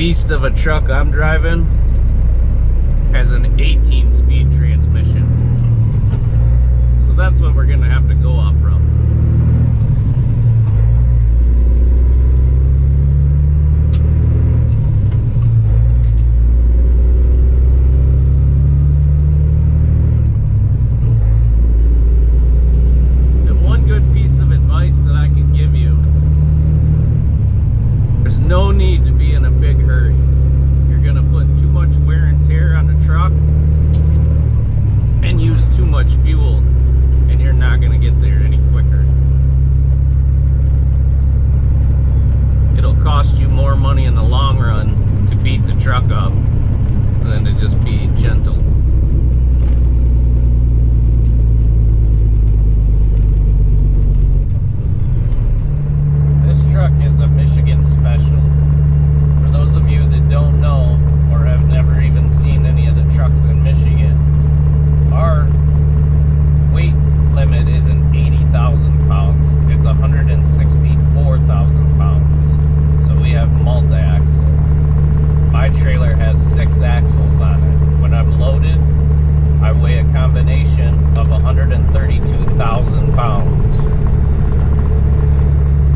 beast of a truck I'm driving has an 18-speed transmission. So that's what we're gonna have to go off from. And one good piece of advice that I can give you: there's no need to be in a big hurry. You're gonna put too much wear and tear on the truck and use too much fuel, and you're not gonna get there any quicker. It'll cost you more money in the long run to beat the truck up than to just be gentle. This truck is a Michigan special. For those of you that don't know or have never even seen any of the trucks in Michigan, our weight limit isn't 80,000 pounds. It's 164,000 pounds. So we have multi-axles. My trailer has 6 axles on it. When I'm loaded, I weigh a combination of 132,000 pounds.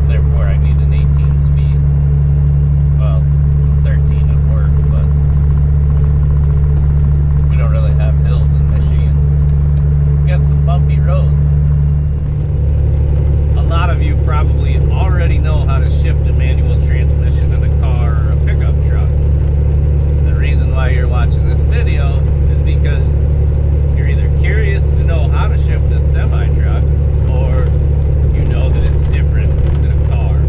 Therefore, I need an 18-speed. Well, 13 at work, but we don't really have hills in Michigan. We got some bumpy roads. A lot of you probably already know how to shift a manual transmission in a car or a pickup truck. The reason why you're watching this video is because you're either curious to know how to shift a semi-truck, or you know that it's different than a car.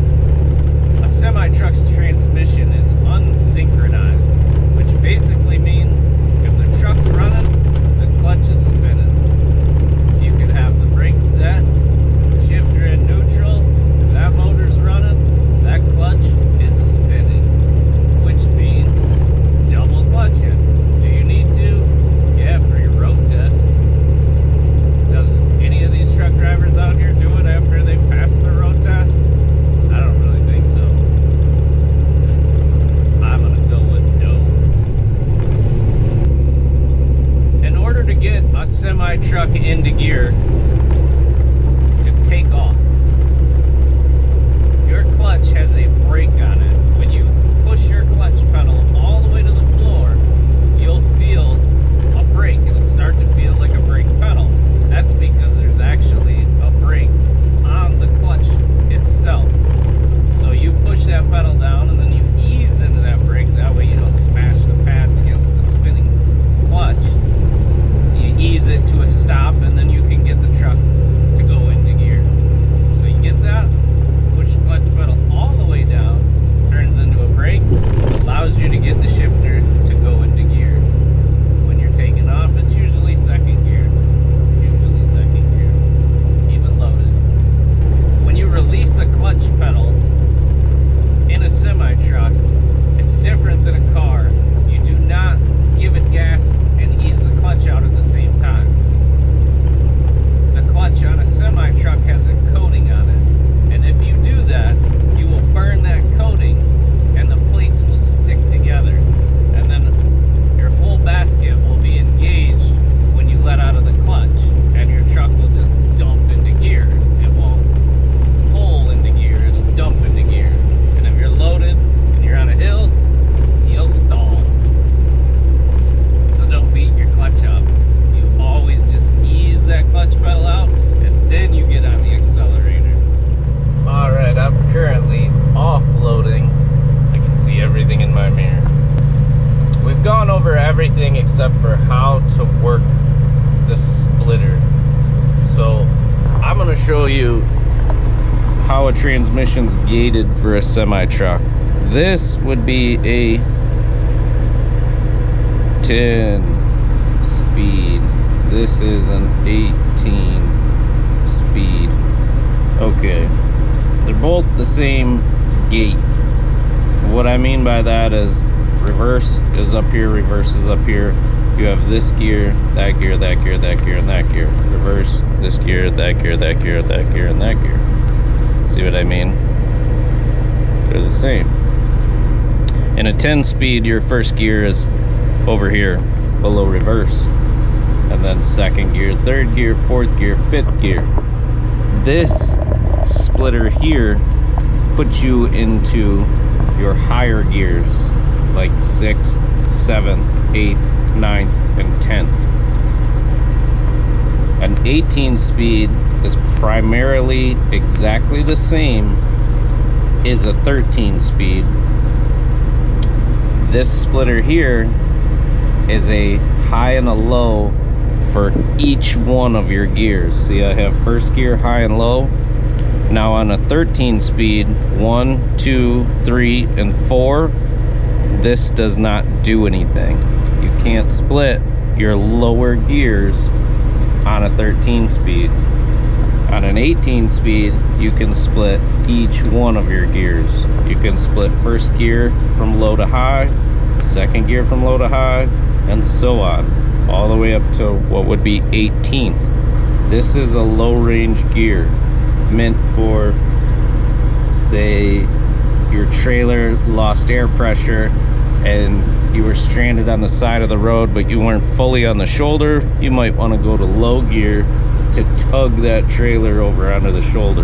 A semi-truck's transmission is unsynchronized, which basically means if the truck's running, the clutch is spinning. You can have the brakes set, shifter in neutral. If that motor's running, that clutch is spinning, which means double clutching. Do you need to? Yeah, for your road test. Does any of these truck drivers out here do it after they pass their road test? I don't really think so. I'm gonna go with no. In order to get a semi-truck into gear to take off, your clutch has a brake on it. When you push your clutch pedal all the way to the floor, you'll feel a brake. It'll start to feel like a brake pedal. That's because there's actually a brake on the clutch itself. So you push that pedal down and then you ease into that brake. That way you don't smash the pads against the spinning clutch. You ease it to a stop, and then you can get the truck to go into gear. So you get that, push the clutch pedal all the way down, turns into a brake, allows you to get the shifter to go into gear. When you're taking off, it's usually second gear. Usually second gear, even loaded. When you release the clutch pedal in a semi-truck, it's different than a car. You do not give it gas and ease the clutch out at the same time. The clutch on a semi-truck has a coating on it, and if you do that, you will burn that coating and the plates will stick together, and then your whole basket will be engaged when you let out of the clutch, and your truck will just dump into gear. It won't pull into gear, it'll dump into gear. And if you're loaded and you're on a hill, you'll stall. So don't beat your clutch up. You always just ease that clutch pedal out, and then you get on the accelerator. Alright, I'm currently offloading. I can see everything in my mirror. We've gone over everything except for how to work the splitter. So I'm going to show you how a transmission's gated for a semi-truck. This would be a 10 speed. This is an 18 speed. Okay, they're both the same gate. What I mean by that is reverse is up here, reverse is up here. You have this gear, that gear, that gear, that gear, and that gear. Reverse, this gear, that gear, that gear, that gear, and that gear. See what I mean? They're the same. In a 10 speed, your first gear is over here below reverse, and then second gear, third gear, fourth gear, fifth gear. This splitter here puts you into your higher gears like 6, 7, 8, 9, and 10. An 18 speed is primarily exactly the same as a 13 speed. This splitter here is a high and a low for each one of your gears. See, I have first gear, high and low. Now on a 13 speed, 1, 2, 3, and 4, this does not do anything. You can't split your lower gears on a 13 speed. On an 18 speed, you can split each one of your gears. You can split first gear from low to high, second gear from low to high, and so on, all the way up to what would be 18th. This is a low range gear meant for, say, your trailer lost air pressure and you were stranded on the side of the road but you weren't fully on the shoulder. You might want to go to low gear to tug that trailer over onto the shoulder.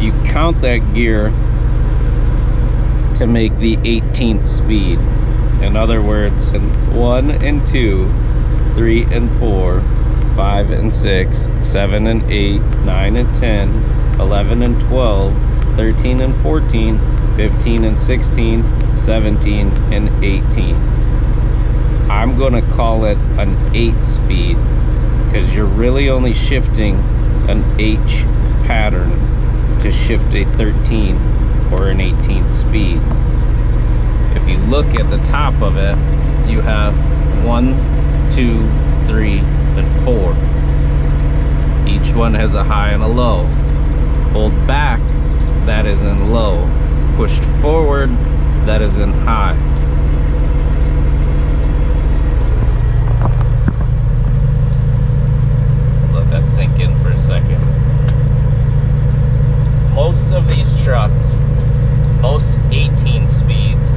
You count that gear to make the 18th speed. In other words, 1 and 2, 3 and 4, 5 and 6, 7 and 8, 9 and 10, 11 and 12, 13 and 14, 15 and 16, 17 and 18. I'm gonna call it an 8 speed because you're really only shifting an H pattern to shift a 13 or an 18th speed. If you look at the top of it, you have 1, 2, 3, and 4. Each one has a high and a low. Pulled back, that is in low. Pushed forward, that is in high. Let that sink in for a second. Most of these trucks, most 18 speeds,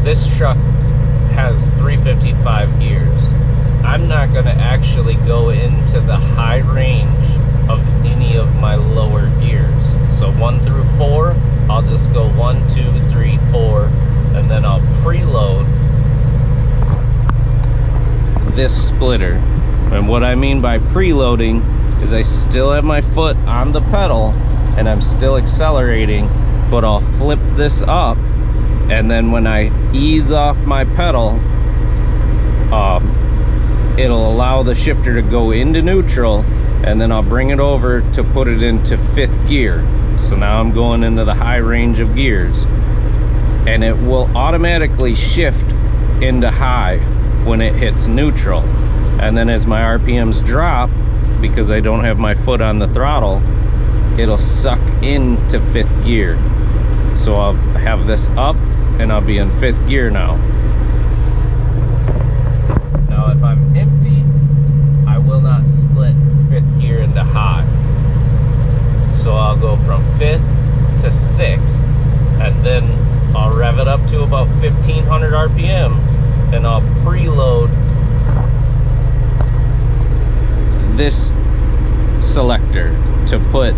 this truck has 355 gears. I'm not going to actually go into the high range of any of my lower gears. So 1 through 4, I'll just go 1, 2, 3, 4, and then I'll preload this splitter. And what I mean by preloading is I still have my foot on the pedal and I'm still accelerating, but I'll flip this up, and then when I ease off my pedal, it'll allow the shifter to go into neutral, and then I'll bring it over to put it into 5th gear. So now I'm going into the high range of gears, and it will automatically shift into high when it hits neutral. And then as my RPMs drop, because I don't have my foot on the throttle, it'll suck into 5th gear. So I'll have this up and I'll be in 5th gear now. Now if I'm empty, I will not split 5th gear into high. So I'll go from 5th to 6th, and then I'll rev it up to about 1500 RPMs, and I'll preload this selector to put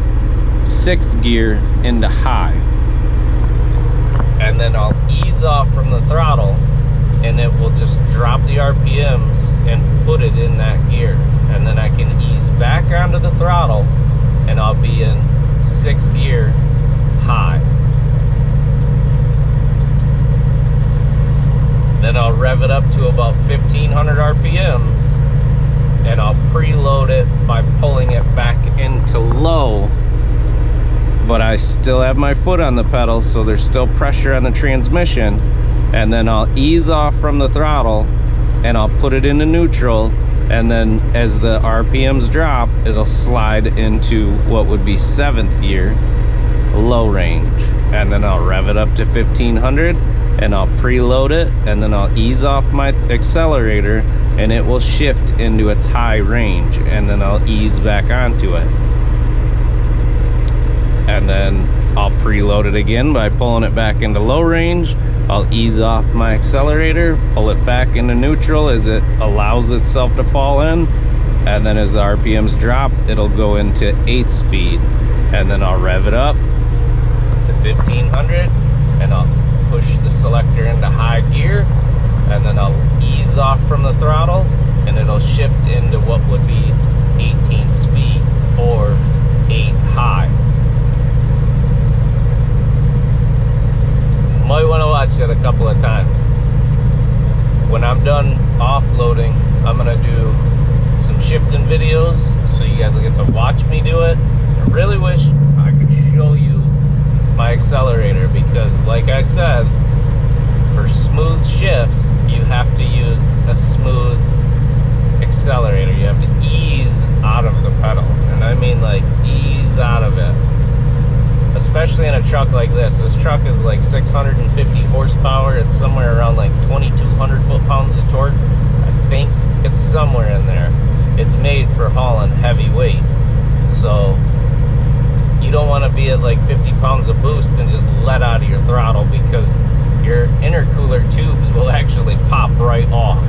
6th gear into high. And then I'll ease off from the throttle, and it will just drop the RPMs and put it in that gear. And then I can ease back onto the throttle, and I'll be in 6th gear high. Then I'll rev it up to about 1500 RPMs, and I'll preload it by pulling it back into low. But I still have my foot on the pedal, so there's still pressure on the transmission. And then I'll ease off from the throttle and I'll put it into neutral, and then as the RPMs drop, it'll slide into what would be 7th gear, low range. And then I'll rev it up to 1500 and I'll preload it, and then I'll ease off my accelerator and it will shift into its high range, and then I'll ease back onto it. And then I'll preload it again by pulling it back into low range. I'll ease off my accelerator, pull it back into neutral as it allows itself to fall in, and then as the RPMs drop, it'll go into 8th speed, and then I'll rev it up to 1500, and I'll push the selector into high gear, and then I'll ease off from the throttle, and it'll shift into what would be 18th speed or 8 high. Might want to watch it a couple of times. When I'm done offloading, I'm gonna do some shifting videos so you guys will get to watch me do it. I really wish I could show you my accelerator, because like I said, for smooth shifts you have to use a smooth accelerator. You have to ease out of the pedal, and I mean like ease out of it. Especially in a truck like this. This truck is like 650 horsepower. It's somewhere around like 2,200 foot-pounds of torque. I think it's somewhere in there. It's made for hauling heavy weight. So you don't want to be at like 50 pounds of boost and just let out of your throttle, because your intercooler tubes will actually pop right off.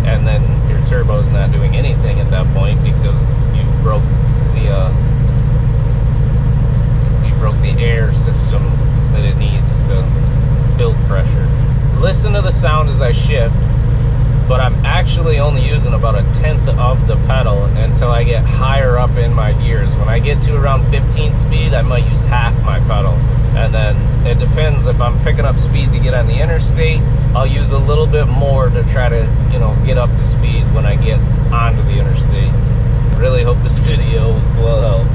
And then your turbo's not doing anything at that point, because you broke the air system that it needs to build pressure. Listen to the sound as I shift, but I'm actually only using about 1/10 of the pedal until I get higher up in my gears. When I get to around 15 speed, I might use half my pedal, and then it depends. If I'm picking up speed to get on the interstate, I'll use a little bit more to try to, you know, get up to speed when I get onto the interstate. Really hope this video will help.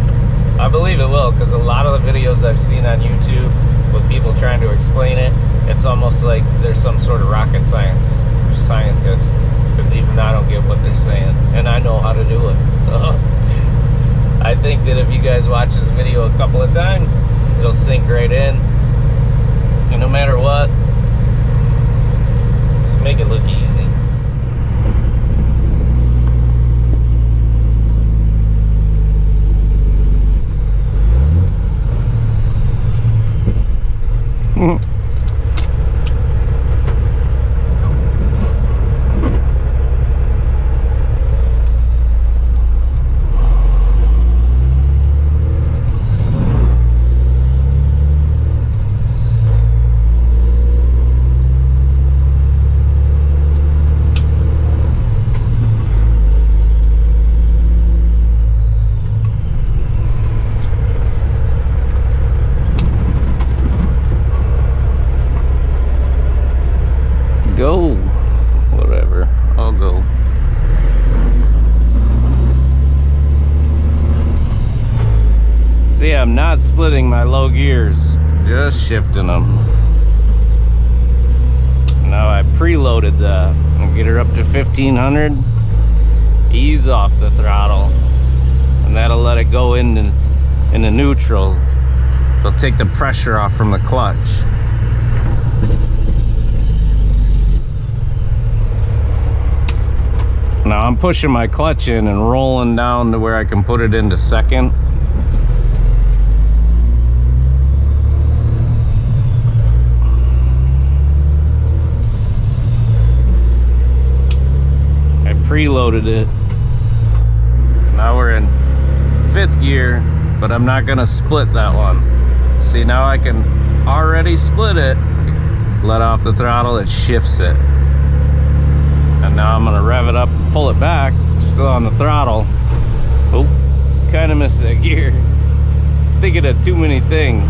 I believe it will, because a lot of the videos I've seen on YouTube with people trying to explain it, it's almost like there's some sort of rocket scientist, because even I don't get what they're saying, and I know how to do it. So I think that if you guys watch this video a couple of times, it'll sink right in, and no matter what, just make it look easy. Go, whatever, I'll go. See, I'm not splitting my low gears, just shifting them. Now I preloaded that. I'll get her up to 1500, ease off the throttle, and that'll let it go into neutral. It'll take the pressure off from the clutch. Now I'm pushing my clutch in and rolling down to where I can put it into second. I preloaded it. Now we're in 5th gear, but I'm not gonna split that one. See, now I can already split it. Let off the throttle, it shifts it. And now I'm gonna rev it up and pull it back, still on the throttle. Oh, kind of missed that gear. Thinking of too many things.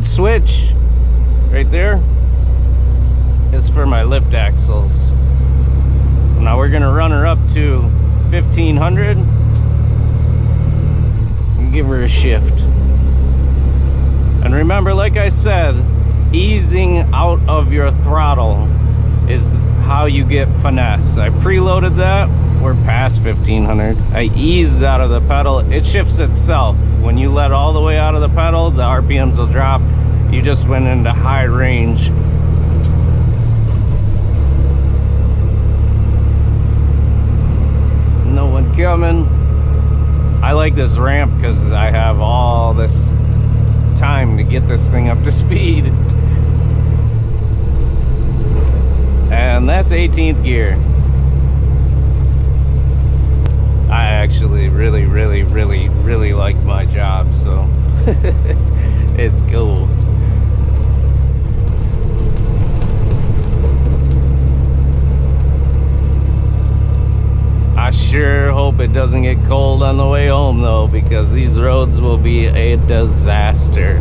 That switch right there is for my lift axles. Now we're gonna run her up to 1500 and give her a shift. And remember, like I said, easing out of your throttle is how you get finesse. I preloaded that, we're past 1500. I eased out of the pedal, it shifts itself. When you let all the way out of the pedal, the RPMs will drop. You just went into high range. No one coming. I like this ramp because I have all this time to get this thing up to speed. And that's 18th gear. I actually really like my job, so it's cool. I sure hope it doesn't get cold on the way home though, because these roads will be a disaster.